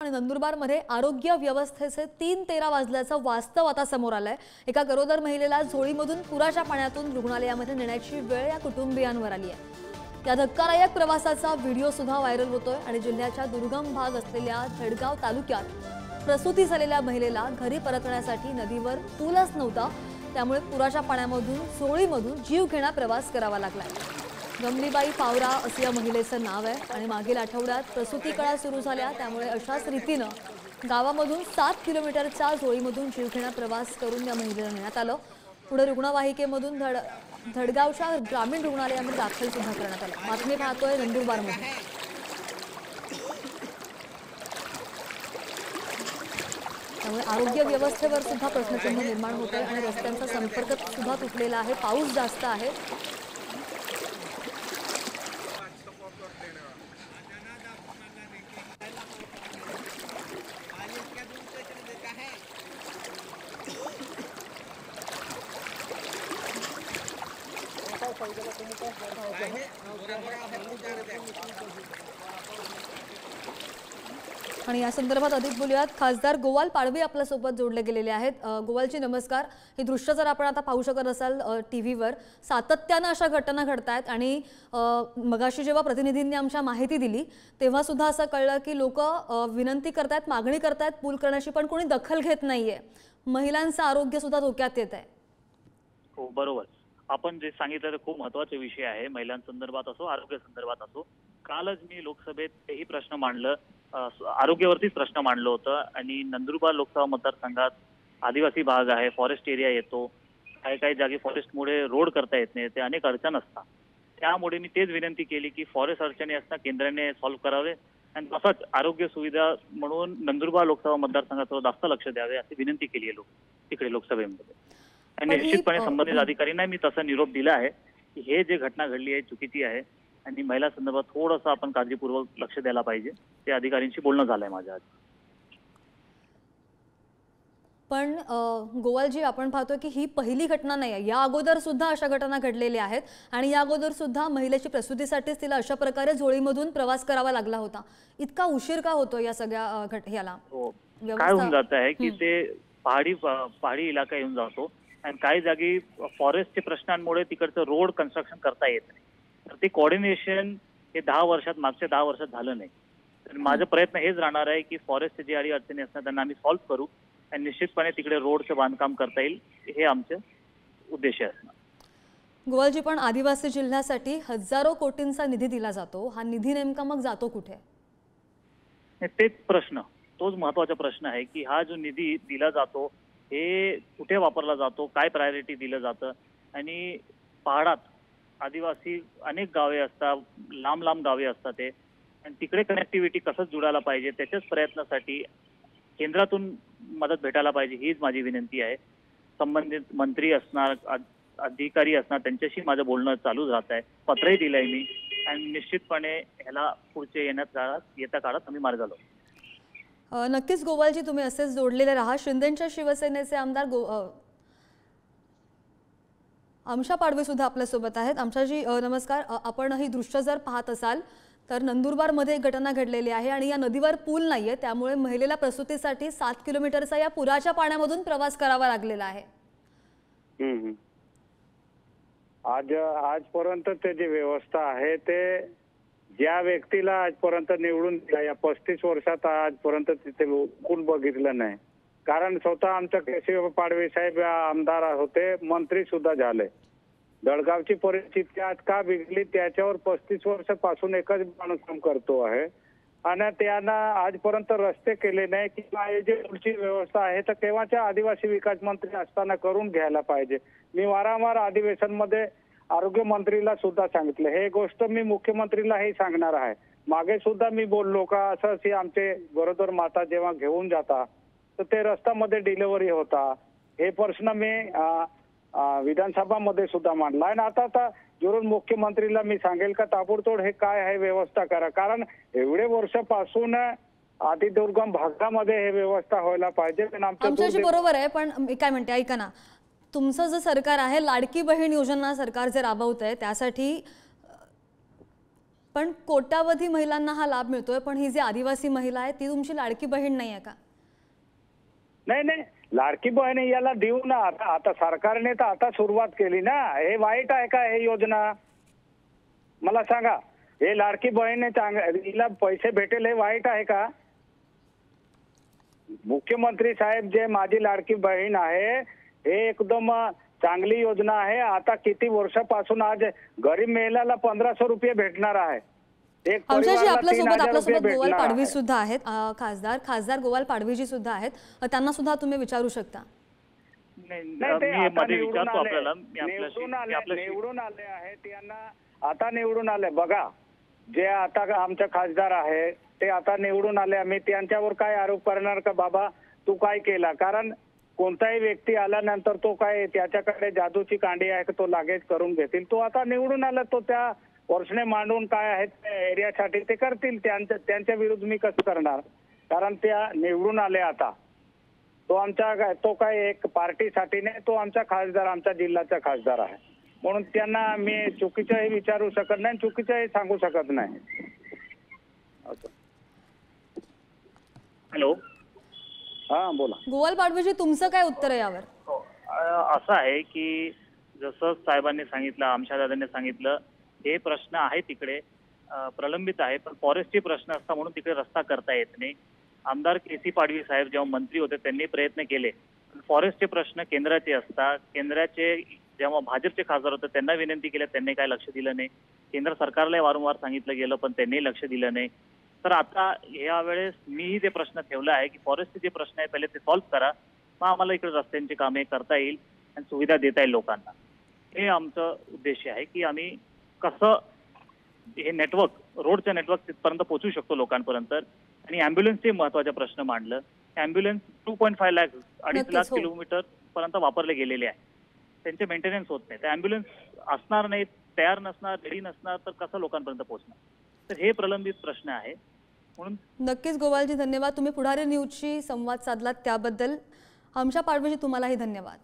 आणि नंदुरबारमध्ये आरोग्य व्यवस्थेचे 3:13 वाजल्याचं वास्तव आता समोर आलंय। एका गरोदर महिलेला झोळीमधून पुराच्या पाण्यातून रुग्णालयामध्ये नेण्याची वेळ या कुटुंबियांवर आली आहे। या धक्कादायक प्रवासाचा व्हिडिओ सुद्धा व्हायरल होतोय आणि जिल्ह्याच्या दुर्गम भाग असलेल्या धडगाव तालुक्यात प्रसूती झालेल्या महिलेला घरी परतण्यासाठी नदीवर पूलच नव्हता, त्यामुळे पुराच्या पाण्यामधून झोळीमधून जीव घेणा प्रवास करावा लागलाय। गमलीबाई पावरा असं या महिलेचं नाव आहे आणि मागील आठवड्यात प्रसूती काळ सुरू झाल्या, त्यामुळे अशाच रीतीनं गावामधून 7 किलोमीटरच्या झोळीमधून जीवघेणा प्रवास करून या महिलेला नेण्यात आलं। पुढे रुग्णवाहिकेमधून धडगावच्या ग्रामीण रुग्णालयामध्ये दाखल सुद्धा करण्यात आलं। बातमी पाहतोय नंदुरबारमध्ये। त्यामुळे आरोग्य व्यवस्थेवर सुद्धा प्रश्नचिन्ह निर्माण होते आणि रस्त्यांचा संपर्क सुद्धा तुटलेला आहे। पाऊस जास्त आहे। आणि या संदर्भात अधिक बोलूयात। खासदार गोवाल पाडवी आपल्या सोबत जोडले गेलेले आहेत। गोवालजी नमस्कार। ही दृश्य जर आपण आता पाहू शकत असाल टीव्हीवर, सातत्याने अशा घटना घडतायत आणि मगाशी जेव्हा प्रतिनिधींनी आमच्या माहिती दिली तेव्हा सुद्धा असं कळलं की लोक विनंती करतायत, मागणी करतायत पूल करण्याची, पण कोणी दखल घेत नाहीये। महिलांचं आरोग्य सुद्धा धोक्यात येत आहे। हो बरोबर, आपण जे सांगितलं ते खूप महत्त्वाचे विषय आहे। महिलांसंदर्भात असो, आरोग्य संदर्भात असो। कालच मी लोकसभेत हेही प्रश्न मांडलं, आरोग्यावरतीच प्रश्न मांडलं होतं आणि नंदुरबार लोकसभा मतदारसंघात आदिवासी भाग आहे, फॉरेस्ट एरिया येतो, काही काही जागी फॉरेस्टमुळे रोड करता येत नाही, ते अनेक अडचण असतात। त्यामुळे मी तेच विनंती केली की फॉरेस्ट अडचणी असतात केंद्राने सॉल्व्ह करावे आणि तसंच आरोग्य सुविधा म्हणून नंदुरबार लोकसभा मतदारसंघात जास्त लक्ष द्यावे अशी विनंती केली आहे तिकडे लोकसभेमध्ये। आणि निश्चितपणे संबंधित अधिकाऱ्यांना मी तसा निरोप दिला आहे की हे जे घटना घडली आहे चुकीची आहे आणि महिला संदर्भात थोडंसं आपण काळजीपूर्वक लक्ष द्यायला पाहिजे। ते अधिकाऱ्यांशी बोलणं झालंय माझ्या आज। पण गोवालजी, आपण पाहतोय की ही पहिली घटना नाही आहे। या अगोदर सुद्धा अशा घटना घडलेल्या आहेत आणि या अगोदर सुद्धा महिलेची प्रसूतीसाठीच तिला अशा प्रकारे झोळीमधून प्रवास करावा लागला होता। इतका उशीर का होतो या सगळ्या ह्याला? काय होऊन जात आहे की ते पहाडी इलाका येऊन जातो आणि काही जागी फॉरेस्टच्या प्रश्नांमुळे तिकडचं रोड कन्स्ट्रक्शन करता येत नाही, तर ते कोऑर्डिनेशन हे मागच्या 10 वर्षात झालं नाही। तर माझा प्रयत्न हेच राहणार आहे की फॉरेस्टचे जे अडचणी असतात त्यांना आम्ही सॉल्व्ह करू आणि निश्चितपणे तिकडे रोडचं बांधकाम करता येईल, हे आमचे उद्देश असणार। गोवालजी, पण आदिवासी जिल्ह्यासाठी हजारो कोटींचा निधी दिला जातो, हा निधी नेमका मग जातो कुठे? तेच प्रश्न, तोच महत्त्वाचा प्रश्न आहे की हा जो निधी दिला जातो हे कुठे वापरला जातो, काय प्रायोरिटी दिलं जातं। आणि पहाडात आदिवासी अनेक गावे असतात, लांब लांब गावे असतात ते, आणि तिकडे कनेक्टिव्हिटी कसं जुळायला पाहिजे त्याच्याच प्रयत्नासाठी केंद्रातून मदत भेटायला पाहिजे, हीच माझी विनंती आहे। संबंधित मंत्री असणार, अधिकारी असणार, त्यांच्याशी माझं बोलणं चालू राहत आहे, पत्रही दिलंय मी आणि निश्चितपणे ह्याला पुढचे येत्या काळात आम्ही मार्ग लावू। नक्कीच गोवालजी, तुम्ही असेच जोडलेले राहा। शिंदेच्या शिवसेनेचे आमदार आमशा पाडवी सुद्धा आपल्या सोबत आहेत। आमशाजी नमस्कार। आपण ही दृश्य जर पाहत असाल तर नंदुरबारमध्ये एक घटना घडलेली आहे आणि या नदीवर पूल नाहीये, त्यामुळे महिलेला प्रसूतीसाठी 7 किलोमीटरचा या पुराच्या पाण्यामधून प्रवास करावा लागलेला आहे। आजपर्यंत ते जी व्यवस्था आहे ते ज्या व्यक्तीला आजपर्यंत निवडून दिला, या 35 वर्षात आजपर्यंत तिथे कोण बघितलं नाही। कारण स्वतः आमचा केशव पाडवी साहेब आमदार होते, मंत्री सुद्धा झाले। दळगावची परिस्थिती आज का बिघडली त्याच्यावर 35 वर्षापासून एकच माणूस काम करतो आहे आणि त्यांना आजपर्यंत रस्ते केले नाही किंवा हे जे पुढची व्यवस्था आहे तर केव्हाच्या आदिवासी विकास मंत्री असताना करून घ्यायला पाहिजे। मी वारंवार अधिवेशनमध्ये आरोग्य मंत्रीला सुद्धा सांगितलं, हे गोष्ट मी मुख्यमंत्रीला हे सांगणार आहे। मागे सुद्धा मी बोललो का असं आमचे गरोदर माता जेव्हा घेऊन जाता तर ते रस्त्यामध्ये डिलिव्हरी होता, हे प्रश्न मी विधानसभामध्ये सुद्धा मांडला आणि आता जरूर मुख्यमंत्रीला मी सांगेल का ताबडतोब हे काय आहे व्यवस्था करा। कारण एवढे वर्षापासून अतिदुर्गम भागामध्ये हे व्यवस्था व्हायला पाहिजे। आमच्याशी बरोबर आहे, पण मी काय म्हणते ऐका ना, तुमचं जे सरकार आहे लाडकी बहीण योजना सरकार जे राबवत आहे त्यासाठी पण कोट्यावधी महिलांना हा लाभ मिळतोय, पण ही जी आदिवासी महिला आहे ती तुमची लाडकी बहीण नाही आहे का? नाही नाही, लाडकी बहीण याला देऊ ना. आता सरकारने तर आता सुरुवात केली ना. हे वाईट आहे का हे योजना? मला सांगा, हे लाडकी बहीण हिला पैसे भेटेल हे वाईट आहे का? मुख्यमंत्री साहेब जे माझी लाडकी बहीण आहे हे एकदम चांगली योजना आहे. आता किती वर्षापासून आज गरीब महिलाला 1500 रुपये भेटणार आहे. आमच्याशी आपल्यासोबत गोवाल पाडवी सुद्धा आहेत, खासदार गोवाल पाडवीजी सुद्धा आहेत, त्यांना सुद्धा तुम्ही विचारू शकता. निवडून आले आहेत त्यांना, आता निवडून आले. बघा, जे आता आमचे खासदार आहे ते आता निवडून आले. आम्ही त्यांच्यावर काय आरोप करणार का बाबा तू काय केला? कारण कोणताही व्यक्ती आल्यानंतर तो काय त्याच्याकडे जादूची कांडी आहे तो लागेच करून घेतील. तो आता निवडून आला, तो त्या प्रश्न मांडून काय आहेत एरियासाठी ते करतील. त्यांच्या विरुद्ध मी कसं करणार? कारण त्या निवडून आले आता. तो काय एक पार्टीसाठी नाही, तो आमचा खासदार, आमच्या जिल्ह्याचा खासदार आहे. म्हणून त्यांना मी चुकीचंही विचारू शकत नाही, चुकीचंही सांगू शकत नाही. हॅलो, हा बोला. गोवाल पाडवीजी, तुमचं काय उत्तर आहे यावर? असं आहे की जसं साहेबांनी सांगितलं, आमच्या दादांनी सांगितलं, हे प्रश्न आहे तिकडे प्रलंबित आहे, पण फॉरेस्टचे प्रश्न असता म्हणून तिकडे रस्ता करता येत नाही. आमदार KC पाडवी साहेब जेव्हा मंत्री होते त्यांनी प्रयत्न केले. फॉरेस्टचे प्रश्न केंद्राचे असतात. केंद्राचे जेव्हा भाजपचे खासदार होते त्यांना विनंती केली, त्यांनी काय लक्ष दिलं नाही. केंद्र सरकारला वारंवार सांगितलं गेलं पण त्यांनी लक्ष दिलं नाही. तर आता यावेळेस मीही ते प्रश्न ठेवला आहे की फॉरेस्टचे जे प्रश्न आहे पहिले ते सॉल्व्ह करा, मग आम्हाला इकडे रस्त्यांची कामे करता येईल आणि सुविधा देता येईल लोकांना. हे आमचं उद्देश आहे की आम्ही कसं हे नेटवर्क, रोडचं नेटवर्क तिथपर्यंत पोहोचू शकतो लोकांपर्यंत. आणि ॲम्ब्युलन्सचे महत्त्वाचे प्रश्न मांडलं. ॲम्ब्युलन्स 2.5 लाख 2.5 लाख किलोमीटर पर्यंत वापरले गेलेले आहे. त्यांचे मेंटेनन्स होत नाही. तर ॲम्ब्युलन्स असणार नाही, तयार नसणार, रेडी नसणार तर कसं लोकांपर्यंत पोहोचणार? तर हे प्रलंबित प्रश्न आहे. म्हणून नक्कीच गोवालजी, धन्यवाद. तुम्ही पुढारी न्यूजशी संवाद साधलात त्याबद्दल. आमच्या पाडवीजी तुम्हालाही धन्यवाद.